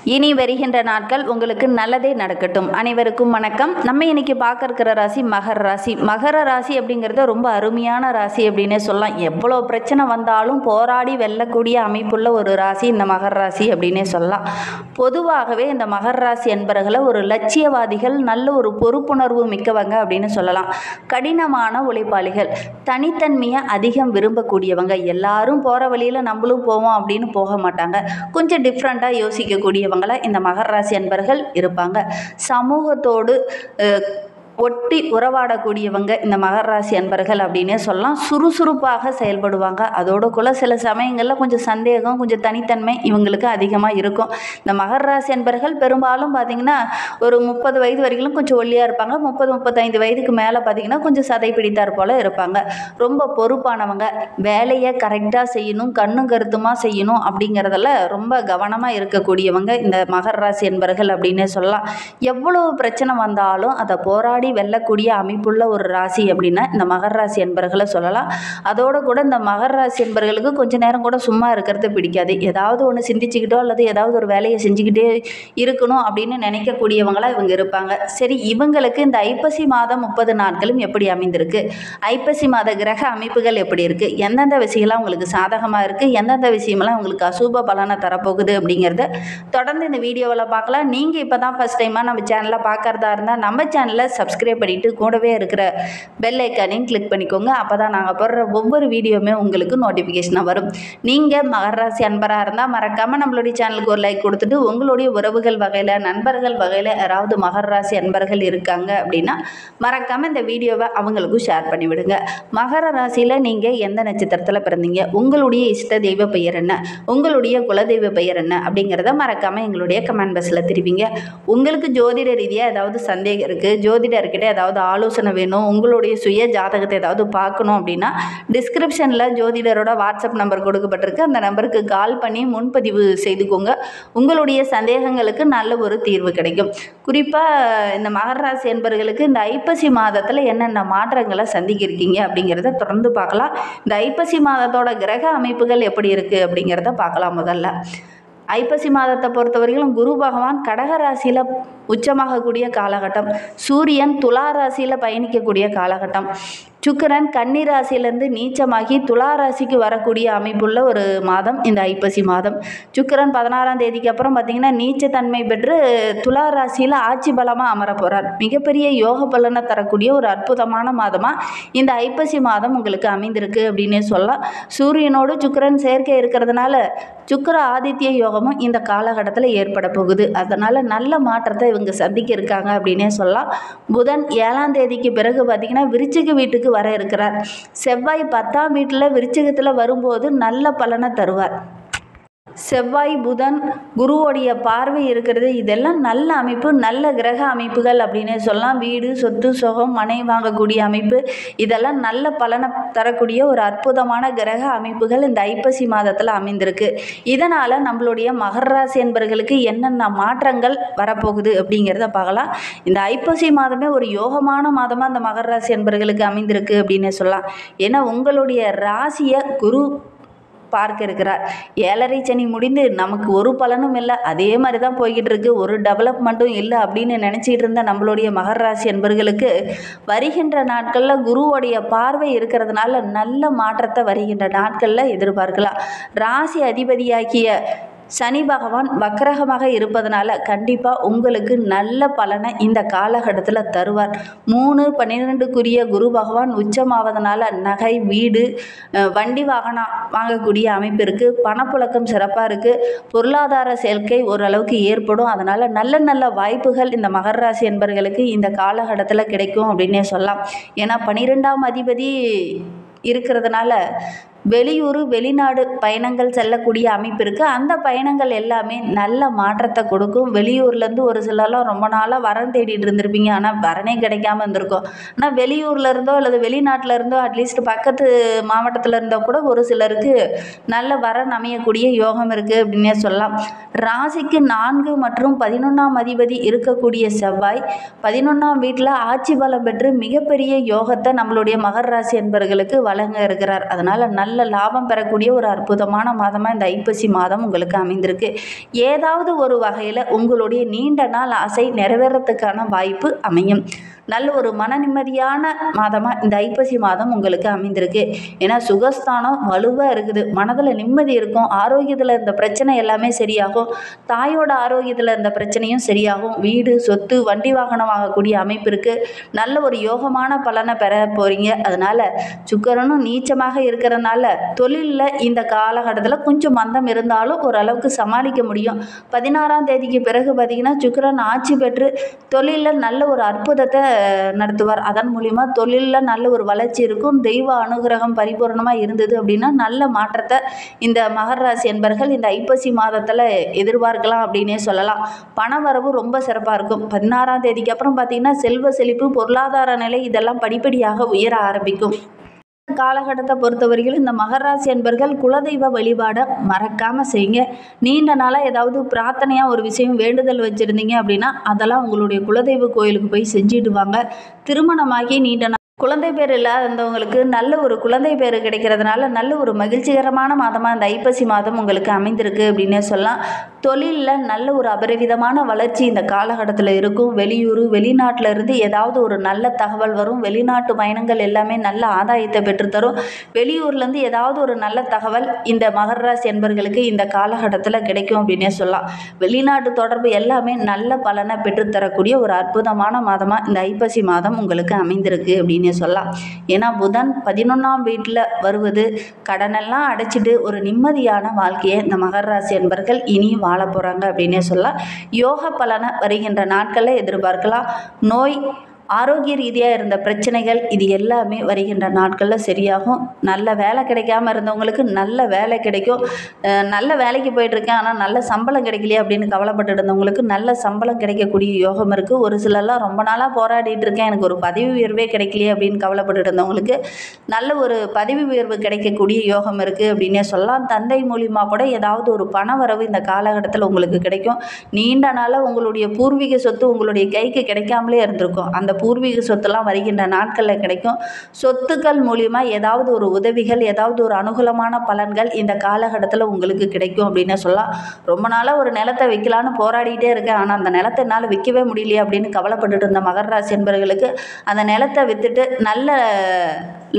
இனி வருகின்ற நாட்கள் உங்களுக்கு நல்லதே நடக்கட்டும். அனைவருக்கும் வணக்கம். நம்ம இன்னைக்கு பார்க்க இருக்கிற ராசி மகர ராசி. மகர ராசி அப்படிங்கிறது ரொம்ப அருமையான ராசி அப்படின்னே சொல்லலாம். எவ்வளோ பிரச்சனை வந்தாலும் போராடி வெல்லக்கூடிய அமைப்புள்ள ஒரு ராசி இந்த மகர ராசி அப்படின்னே சொல்லலாம். பொதுவாகவே இந்த மகர ராசி என்பவர்களை ஒரு லட்சியவாதிகள், நல்ல ஒரு பொறுப்புணர்வு மிக்கவங்க அப்படின்னு சொல்லலாம். கடினமான உழைப்பாளிகள், தனித்தன்மையை அதிகம் விரும்பக்கூடியவங்க. எல்லாரும் போகிற வழியில் நம்மளும் போவோம் அப்படின்னு போக மாட்டாங்க. கொஞ்சம் டிஃப்ரெண்ட்டாக யோசிக்கக்கூடியவங்கள இந்த மகர ராசி அன்பர்கள் இருப்பாங்க. சமூகத்தோடு ஒட்டி உறவாடக்கூடியவங்க இந்த மகர ராசி அன்பர்கள் அப்படின்னே சொல்லலாம். சுறுசுறுப்பாக செயல்படுவாங்க. அதோட கூட சில சமயங்களில் கொஞ்சம் சந்தேகம், கொஞ்சம் தனித்தன்மை இவங்களுக்கு அதிகமாக இருக்கும். இந்த மகர ராசி அன்பர்கள் பெரும்பாலும் பார்த்திங்கன்னா ஒரு 30 வயது வரைக்கும் கொஞ்சம் ஒல்லியாக இருப்பாங்க. 30-35 வயதுக்கு மேலே பார்த்திங்கன்னா கொஞ்சம் சதை பிடித்தார் போல் இருப்பாங்க. ரொம்ப பொறுப்பானவங்க, வேலையை கரெக்டாக செய்யணும், கண்ணும் கருத்துமாக செய்யணும் அப்படிங்கிறதுல ரொம்ப கவனமாக இருக்கக்கூடியவங்க இந்த மகர ராசி அன்பர்கள் அப்படின்னே சொல்லலாம். எவ்வளோ பிரச்சனை வந்தாலும் அதை போராடி வெல்லக்கூடிய அமைப்புள்ள ஒரு ராசி அப்படின்னா இந்த மகர ராசி என்பர்களை சொல்லலாம். அதோடு கூட இந்த மகர ராசி என்பர்களுக்கு கொஞ்ச நேரம் கூட சும்மா இருக்கிறது பிடிக்காது. ஏதாவது ஒன்று சிந்திச்சுக்கிட்டோ அல்லது ஏதாவது ஒரு வேலையை செஞ்சுக்கிட்டே இருக்கணும் அப்படின்னு நினைக்கக்கூடியவங்களாக இவங்க இருப்பாங்க. சரி, இவங்களுக்கு இந்த ஐப்பசி மாதம் 30 நாட்களும் எப்படி அமைந்திருக்கு, ஐப்பசி மாத கிரக அமைப்புகள் எப்படி இருக்குது, எந்தெந்த விஷயம்லாம் உங்களுக்கு சாதகமாக இருக்குது, எந்தெந்த விஷயமெல்லாம் உங்களுக்கு அசுப பலனை தரப்போகுது அப்படிங்கிறத தொடர்ந்து இந்த வீடியோவில் பார்க்கலாம். நீங்கள் இப்போ தான் ஃபஸ்ட் டைமாக நம்ம சேனலில் பார்க்குறதா இருந்தால் நம்ம சேனலை சப்ஸ்கிரைப் பண்ணிவிட்டு கூடவே இருக்கிற பெல் ஐக்கானையும் கிளிக் பண்ணிக்கோங்க. அப்போ தான் நாங்கள் போடுற ஒவ்வொரு வீடியோவுமே உங்களுக்கு நோட்டிஃபிகேஷனாக வரும். நீங்கள் மகர ராசி அன்பராக இருந்தால் மறக்காமல் நம்மளுடைய சேனலுக்கு ஒரு லைக் கொடுத்துட்டு உங்களுடைய உறவுகள் வகையில், நண்பர்கள் வகையில் யாராவது மகர ராசி அன்பர்கள் இருக்காங்க அப்படின்னா மறக்காமல் இந்த வீடியோவை அவங்களுக்கும் ஷேர் பண்ணிவிடுங்க. மகர ராசியில் நீங்கள் எந்த நட்சத்திரத்தில் பிறந்தீங்க, உங்களுடைய இஷ்ட தெய்வ பெயர் என்ன, உங்களுடைய குலதெய்வ பெயர் என்ன அப்படிங்கிறத மறக்காமல் எங்களுடைய கமெண்ட் பாக்ஸில் தெரிவிங்க. உங்களுக்கு ஜோதிட ரீதியாக ஏதாவது சந்தேகம் இருக்குது, ஜோதிடர்கிட்ட ஏதாவது ஆலோசனை வேணும், உங்களுடைய சுய ஜாதகத்தை ஏதாவது பார்க்கணும் அப்படின்னா டிஸ்கிரிப்ஷனில் ஜோதிடரோட வாட்ஸ்அப் நம்பர் கொடுக்கப்பட்டிருக்கு. அந்த நம்பருக்கு கால் பண்ணி முன்பதிவு செய்துக்கோங்க. உங்களுடைய சந்தேகங்களுக்கு நல்ல ஒரு தீர்வு கிடைக்கும். குறிப்பாக இந்த மகர ராசி என்பவர்களுக்கு இந்த ஐப்பசி மாதத்தில் என்னென்ன மாற்றங்களை சந்திக்கிருக்கீங்க அப்படிங்கிறத தொடர்ந்து பார்க்கலாம். இந்த ஐப்பசி மாதத்தோட கிரக அமைப்புகள் எப்படி இருக்குது அப்படிங்கிறத பார்க்கலாம். முதல்ல ஐப்பசி மாதத்தை பொறுத்தவரைக்கும் குரு பகவான் கடக ராசியில் உச்சமாகக்கூடிய காலகட்டம், சூரியன் துலா ராசியில் பயணிக்கக்கூடிய காலகட்டம், சுக்கிரன் கன்னி ராசியிலேருந்து நீச்சமாகி துலா ராசிக்கு வரக்கூடிய அமைப்புள்ள ஒரு மாதம் இந்த ஐப்பசி மாதம். சுக்கிரன் 16ஆம் தேதிக்கு அப்புறம் பார்த்திங்கன்னா நீச்சத்தன்மை பெற்று துலா ராசியில் ஆட்சி பலமாக அமர போகிறார். மிகப்பெரிய யோக பலனை தரக்கூடிய ஒரு அற்புதமான மாதமாக இந்த ஐப்பசி மாதம் உங்களுக்கு அமைந்திருக்கு அப்படின்னே சொல்லலாம். சூரியனோடு சுக்கிரன் சேர்க்கை இருக்கிறதுனால சுக்கிர ஆதித்ய யோகமும் இந்த காலகட்டத்தில் ஏற்பட போகுது. அதனால் நல்ல மாற்றத்தை இவங்க சந்திக்க இருக்காங்க அப்படின்னே சொல்லலாம். புதன் 7ஆம் தேதிக்கு பிறகு பார்த்திங்கன்னா விருச்சிக வீட்டுக்கு வர இருக்கிறார். செவ்வாய் 10ஆம் வீட்டில் விருச்சிகத்தில் வரும்போது நல்ல பலனை தருவார். செவ்வாய் புதன் குருவோடைய பார்வை இருக்கிறது, இதெல்லாம் நல்ல அமைப்பு, நல்ல கிரக அமைப்புகள் அப்படின்னே சொல்லலாம். வீடு, சொத்து, சுகம், மனை வாங்கக்கூடிய அமைப்பு, இதெல்லாம் நல்ல பலனை தரக்கூடிய ஒரு அற்புதமான கிரக அமைப்புகள் இந்த ஐப்பசி மாதத்தில் அமைந்திருக்கு. இதனால் நம்மளுடைய மகர ராசி என்பவர்களுக்கு என்னென்ன மாற்றங்கள் வரப்போகுது அப்படிங்கிறத பார்க்கலாம். இந்த ஐப்பசி மாதமே ஒரு யோகமான மாதமாக இந்த மகர ராசி என்பவர்களுக்கு அமைந்திருக்கு அப்படின்னே சொல்லலாம். ஏன்னா உங்களுடைய ராசியை குரு பார்க்க இருக்கிறார். 7.5 சனி முடிந்து நமக்கு ஒரு பலனும் இல்லை, அதே மாதிரி தான் போய்கிட்டு இருக்கு, ஒரு டெவலப்மெண்ட்டும் இல்லை அப்படின்னு நினச்சிட்டு இருந்த நம்மளுடைய மகர ராசி என்பர்களுக்கு வருகின்ற நாட்களில் குருவோடைய பார்வை இருக்கிறதுனால நல்ல மாற்றத்தை வருகின்ற நாட்களில் எதிர்பார்க்கலாம். ராசி அதிபதியாகிய சனி பகவான் வக்ரகமாக இருப்பதனால கண்டிப்பாக உங்களுக்கு நல்ல பலனை இந்த காலகட்டத்தில் தருவார். 3-12க்குரிய குரு பகவான் உச்சமாவதனால நகை, வீடு, வண்டி வாகனம் வாங்கக்கூடிய அமைப்பு இருக்குது. பணப்புழக்கம் சிறப்பாக இருக்குது. பொருளாதார சேர்க்கை ஓரளவுக்கு ஏற்படும். அதனால் நல்ல நல்ல வாய்ப்புகள் இந்த மகர ராசி என்பவர்களுக்கு இந்த காலகட்டத்தில் கிடைக்கும் அப்படின்னே சொல்லலாம். ஏன்னா 12ஆம் அதிபதி இருக்கிறதுனால வெளியூர், வெளிநாடு பயணங்கள் செல்லக்கூடிய அமைப்பு இருக்குது. அந்த பயணங்கள் எல்லாமே நல்ல மாற்றத்தை கொடுக்கும். வெளியூர்லேருந்து ஒரு சிலர்லாம் ரொம்ப நாளாக வரன் தேடிட்டு இருந்திருப்பீங்க, ஆனால் வரனே கிடைக்காம இருந்திருக்கும். ஆனால் வெளியூரில் இருந்தோ அல்லது வெளிநாட்டில் இருந்தோ அட்லீஸ்ட் பக்கத்து மாவட்டத்தில் இருந்தால் கூட ஒரு சிலருக்கு நல்ல வரன் அமையக்கூடிய யோகம் இருக்குது அப்படின்னே சொல்லலாம். ராசிக்கு 4 மற்றும் 11ஆம் அதிபதி இருக்கக்கூடிய செவ்வாய் 11ஆம் வீட்டில் ஆட்சி பலம் பெற்று மிகப்பெரிய யோகத்தை நம்மளுடைய மகர ராசி என்பவர்களுக்கு வழங்க இருக்கிறார். அதனால் நல்ல நல்ல லாபம் பெறக்கூடிய ஒரு அற்புதமான மாதமாக இந்த ஐப்பசி மாதம் உங்களுக்கு அமைந்திருக்கு. ஏதாவது ஒரு வகையில் உங்களுடைய நீண்ட நாள் ஆசை நிறைவேறத்துக்கான வாய்ப்பு அமையும். நல்ல ஒரு மன நிம்மதியான மாதமாக இந்த ஐப்பசி மாதம் உங்களுக்கு அமைந்திருக்கு. ஏன்னா சுகஸ்தானம் வலுவாக இருக்குது, மனதில் நிம்மதி இருக்கும், ஆரோக்கியத்தில் இருந்த பிரச்சனை எல்லாமே சரியாகும், தாயோட ஆரோக்கியத்தில் இருந்த பிரச்சனையும் சரியாகும், வீடு சொத்து வண்டி வாகனம் வாங்கக்கூடிய அமைப்பு இருக்குது. நல்ல ஒரு யோகமான பலனை பெற போகிறீங்க. அதனால் சுக்கிரனும் நீச்சமாக இருக்கிறதுனால தொழிலில் இந்த காலகட்டத்தில் கொஞ்சம் மந்தம் இருந்தாலும் ஓரளவுக்கு சமாளிக்க முடியும். 16ஆம் தேதிக்கு பிறகு பார்த்திங்கன்னா சுக்கிரன் ஆட்சி பெற்று தொழிலில் நல்ல ஒரு அற்புதத்தை நடத்துவார். அதன் மூலிமா தொழிலில் நல்ல ஒரு வளர்ச்சி இருக்கும். தெய்வ அனுகிரகம் பரிபூர்ணமாக இருந்தது அப்படின்னா நல்ல மாற்றத்தை இந்த மகர ராசி என்பர்கள் இந்த ஐப்பசி மாதத்தில் எதிர்பார்க்கலாம் அப்படின்னே சொல்லலாம். பண வரவு ரொம்ப சிறப்பாக இருக்கும். 16ஆம் தேதிக்கு அப்புறம் பார்த்திங்கன்னா செல்வ செழிப்பு, பொருளாதார நிலை இதெல்லாம் படிப்படியாக உயர ஆரம்பிக்கும். காலகட்டத்தை பொறுத்தவரையில் இந்த மகர ராசி என்பர்கள் குலதெய்வ வழிபாடை மறக்காமல் செய்யுங்க. நீண்ட நாளாக ஏதாவது பிரார்த்தனையாக ஒரு விஷயம் வேண்டுதல் வச்சுருந்தீங்க அப்படின்னா அதெல்லாம் உங்களுடைய குலதெய்வ கோயிலுக்கு போய் செஞ்சுட்டு வாங்க. திருமணமாகி நீண்ட நாள் குழந்தை பேர் இல்லாதவங்களுக்கு நல்ல ஒரு குழந்தை பேர் கிடைக்கிறதுனால நல்ல ஒரு மகிழ்ச்சிகரமான மாதமாக இந்த ஐப்பசி மாதம் உங்களுக்கு அமைந்திருக்கு அப்படின்னே சொல்லலாம். தொழிலில் நல்ல ஒரு அபரிவிதமான வளர்ச்சி இந்த காலகட்டத்தில் இருக்கும். வெளியூர் வெளிநாட்டில் இருந்து ஏதாவது ஒரு நல்ல தகவல் வரும். வெளிநாட்டு பயணங்கள் எல்லாமே நல்ல ஆதாயத்தை பெற்றுத்தரும். வெளியூர்லேருந்து ஏதாவது ஒரு நல்ல தகவல் இந்த மகர ராசி என்பர்களுக்கு இந்த காலகட்டத்தில் கிடைக்கும் அப்படின்னே சொல்லலாம். வெளிநாட்டு தொடர்பு எல்லாமே நல்ல பலனை பெற்றுத்தரக்கூடிய ஒரு அற்புதமான மாதமாக இந்த ஐப்பசி மாதம் உங்களுக்கு அமைந்திருக்கு அப்படின்னு சொல்லலாம். ஏன்னா புதன் 11ஆம் வீட்டில் வருவது கடனெல்லாம் அடைச்சிட்டு ஒரு நிம்மதியான வாழ்க்கையை இந்த மகர ராசி என்பர்கள் இனி வாழ போகிறாங்க அப்படின்னே சொல்லலாம். யோக பலனை வருகின்ற நாட்களில் எதிர்பார்க்கலாம். நோய் ஆரோக்கிய ரீதியாக இருந்த பிரச்சனைகள் இது எல்லாமே வருகின்ற நாட்களில் சரியாகும். நல்ல வேலை கிடைக்காம இருந்தவங்களுக்கு நல்ல வேலை கிடைக்கும். நல்ல வேலைக்கு போயிட்டுருக்கேன் ஆனால் நல்ல சம்பளம் கிடைக்கலையே அப்படின்னு கவலைப்பட்டு இருந்தவங்களுக்கு நல்ல சம்பளம் கிடைக்கக்கூடிய யோகம் இருக்குது. ஒரு சிலர்லாம் ரொம்ப நாளாக போராடிட்டு இருக்கேன், எனக்கு ஒரு பதவி உயர்வே கிடைக்கலையே அப்படின்னு கவலைப்பட்டு இருந்தவங்களுக்கு நல்ல ஒரு பதவி உயர்வு கிடைக்கக்கூடிய யோகம் இருக்குது அப்படின்னே சொல்லலாம். தந்தை மூலிமா கூட ஏதாவது ஒரு பண வரவு இந்த காலகட்டத்தில் உங்களுக்கு கிடைக்கும். நீண்ட நாளாக உங்களுடைய பூர்வீக சொத்து உங்களுடைய கைக்கு கிடைக்காமலே இருந்திருக்கும். அந்த பூர்வீக சொத்தெல்லாம் வருகின்ற நாட்களில் கிடைக்கும். சொத்துக்கள் மூலிமா ஏதாவது ஒரு உதவிகள், ஏதாவது ஒரு அனுகூலமான பலன்கள் இந்த காலகட்டத்தில் உங்களுக்கு கிடைக்கும் அப்படின்னு சொல்லலாம். ரொம்ப நாளாக ஒரு நிலத்தை விற்கலான்னு போராடிட்டே இருக்கேன், ஆனால் அந்த நிலத்தை என்னால் விற்கவே முடியலையே அப்படின்னு கவலைப்பட்டுட்டு இருந்த மகர ராசி என்பவர்களுக்கு அந்த நிலத்தை விற்றுட்டு நல்ல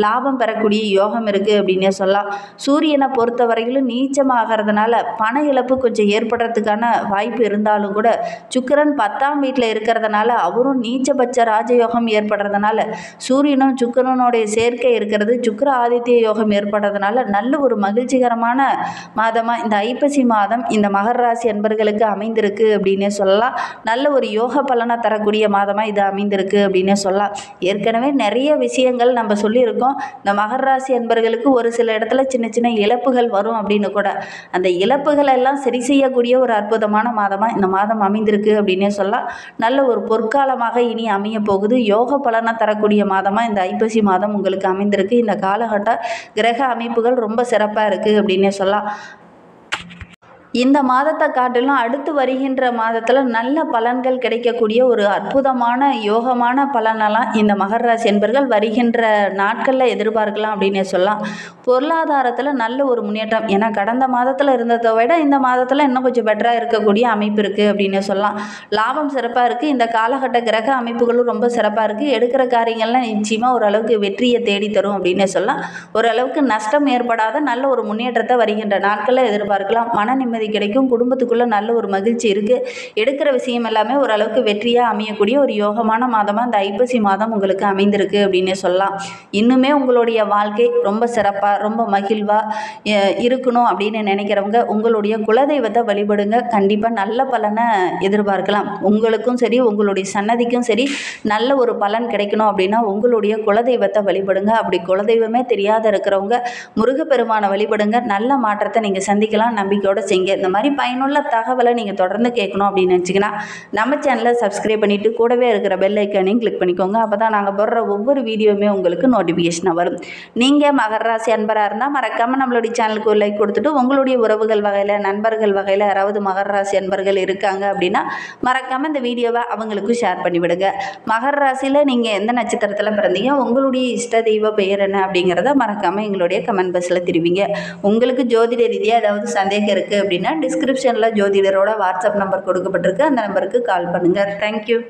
லாபம் பெறக்கூடிய யோகம் இருக்குது அப்படின்னே சொல்லலாம். சூரியனை பொறுத்த வரையிலும் நீச்சமாகிறதுனால பண இழப்பு கொஞ்சம் ஏற்படுறதுக்கான வாய்ப்பு இருந்தாலும் கூட சுக்கிரன் 10ஆம் வீட்டில் இருக்கிறதுனால அவரும் நீச்சபட்ச ராஜயோகம் ஏற்படுறதுனால சூரியனும் சுக்கிரனுடைய சேர்க்கை இருக்கிறது, சுக்கிர ஆதித்ய யோகம் ஏற்படுறதுனால நல்ல ஒரு மகிழ்ச்சிகரமான மாதமாக இந்த ஐப்பசி மாதம் இந்த மகர ராசி என்பர்களுக்கு அமைந்திருக்கு அப்படின்னே சொல்லலாம். நல்ல ஒரு யோக பலனை தரக்கூடிய மாதமாக இது அமைந்திருக்கு அப்படின்னே சொல்லலாம். ஏற்கனவே நிறைய விஷயங்கள் நம்ம சொல்லியிருக்கோம். இந்த மகர ராசி என்பர்களுக்கு ஒரு சில இடத்துல சின்ன சின்ன இழப்புகள் வரும் அப்படின்னு கூட அந்த இழப்புகள் எல்லாம் சரி செய்யக்கூடிய ஒரு அற்புதமான மாதமாக இந்த மாதம் அமைந்திருக்கு அப்படின்னே சொல்லலாம். நல்ல ஒரு பொற்காலமாக இனி அமைய போகுது. யோக பலனை தரக்கூடிய மாதமாக இந்த ஐப்பசி மாதம் உங்களுக்கு அமைந்திருக்கு. இந்த காலகட்ட கிரக அமைப்புகள் ரொம்ப சிறப்பாக இருக்குது அப்படின்னே சொல்லலாம். இந்த மாதத்தை காட்டிலும் அடுத்து வருகின்ற மாதத்தில் நல்ல பலன்கள் கிடைக்கக்கூடிய ஒரு அற்புதமான யோகமான பலனெல்லாம் இந்த மகர ராசி என்பர்கள் வருகின்ற நாட்களில் எதிர்பார்க்கலாம் அப்படின்னே சொல்லலாம். பொருளாதாரத்தில் நல்ல ஒரு முன்னேற்றம், ஏன்னா கடந்த மாதத்தில் இருந்ததை விட இந்த மாதத்தில் இன்னும் கொஞ்சம் பெட்டராக இருக்கக்கூடிய அமைப்பு இருக்குது அப்படின்னே சொல்லலாம். லாபம் சிறப்பாக இருக்குது. இந்த காலகட்ட கிரக அமைப்புகளும் ரொம்ப சிறப்பாக இருக்குது. எடுக்கிற காரியங்கள்லாம் நிச்சயமாக ஓரளவுக்கு வெற்றியை தேடி தரும் அப்படின்னே சொல்லலாம். ஓரளவுக்கு நஷ்டம் ஏற்படாத நல்ல ஒரு முன்னேற்றத்தை வருகின்ற நாட்களில் எதிர்பார்க்கலாம். மன நிம்மதி கிடைக்கும். குடும்பத்துக்குள்ள நல்ல ஒரு மகிழ்ச்சி இருக்கு. எடுக்கிற விஷயம் எல்லாமே ஓரளவுக்கு வெற்றியா அமையக்கூடிய ஒரு யோகமான மாதமா இந்த ஐப்பசி மாதம் உங்களுக்கு அமைந்திருக்கு அப்படின்னே சொல்லலாம். இன்னுமே உங்களுடைய வாழ்க்கை ரொம்ப சிறப்பா ரொம்ப மகிழ்வா இருக்கணும் அப்படின்னு நினைக்கிறவங்க உங்களுடைய குலதெய்வத்தை வழிபடுங்க. கண்டிப்பா நல்ல பலனை எதிர்பார்க்கலாம். உங்களுக்கும் சரி உங்களுடைய சன்னதிக்கும் சரி நல்ல ஒரு பலன் கிடைக்கணும் அப்படின்னா உங்களுடைய குலதெய்வத்தை வழிபடுங்க. அப்படி குலதெய்வமே தெரியாத இருக்கிறவங்க முருகப்பெருமானை வழிபடுங்க. நல்ல மாற்றத்தை நீங்க சந்திக்கலாம். நம்பிக்கையோட செய்யுங்க. இந்த மாதிரி பயனுள்ள தகவலை நீங்கள் தொடர்ந்து கேட்கணும் அப்படின்னு நினச்சிங்கன்னா நம்ம சேனலை சப்ஸ்கிரைப் பண்ணிவிட்டு கூடவே இருக்கிற பெல் ஐக்கானையும் கிளிக் பண்ணிக்கோங்க. அப்போ தான் நாங்கள் போடுற ஒவ்வொரு வீடியோவுமே உங்களுக்கு நோட்டிஃபிகேஷனாக வரும். நீங்கள் மகர ராசி அன்பராக இருந்தால் மறக்காமல் நம்மளுடைய சேனலுக்கு ஒரு லைக் கொடுத்துட்டு உங்களுடைய உறவுகள் வகையில் நண்பர்கள் வகையில் யாராவது மகர ராசி அன்பர்கள் இருக்காங்க அப்படின்னா மறக்காமல் இந்த வீடியோவை அவங்களுக்கும் ஷேர் பண்ணிவிடுங்க. மகர ராசியில் நீங்கள் எந்த நட்சத்திரத்தில் பிறந்தீங்க, உங்களுடைய இஷ்ட தெய்வ பெயர் என்ன அப்படிங்கிறத மறக்காமல் எங்களுடைய கமெண்ட் பாக்ஸில் தெரிவிங்க. உங்களுக்கு ஜோதிட ரீதியாக ஏதாவது சந்தேகம் இருக்குது அப்படின்னா டிஸ்கிரிப்ஷனில் ஜோதிடரோட வாட்ஸ்அப் நம்பர் கொடுக்கப்பட்டிருக்கு, அந்த நம்பருக்கு கால் பண்ணுங்கள். தேங்க்யூ.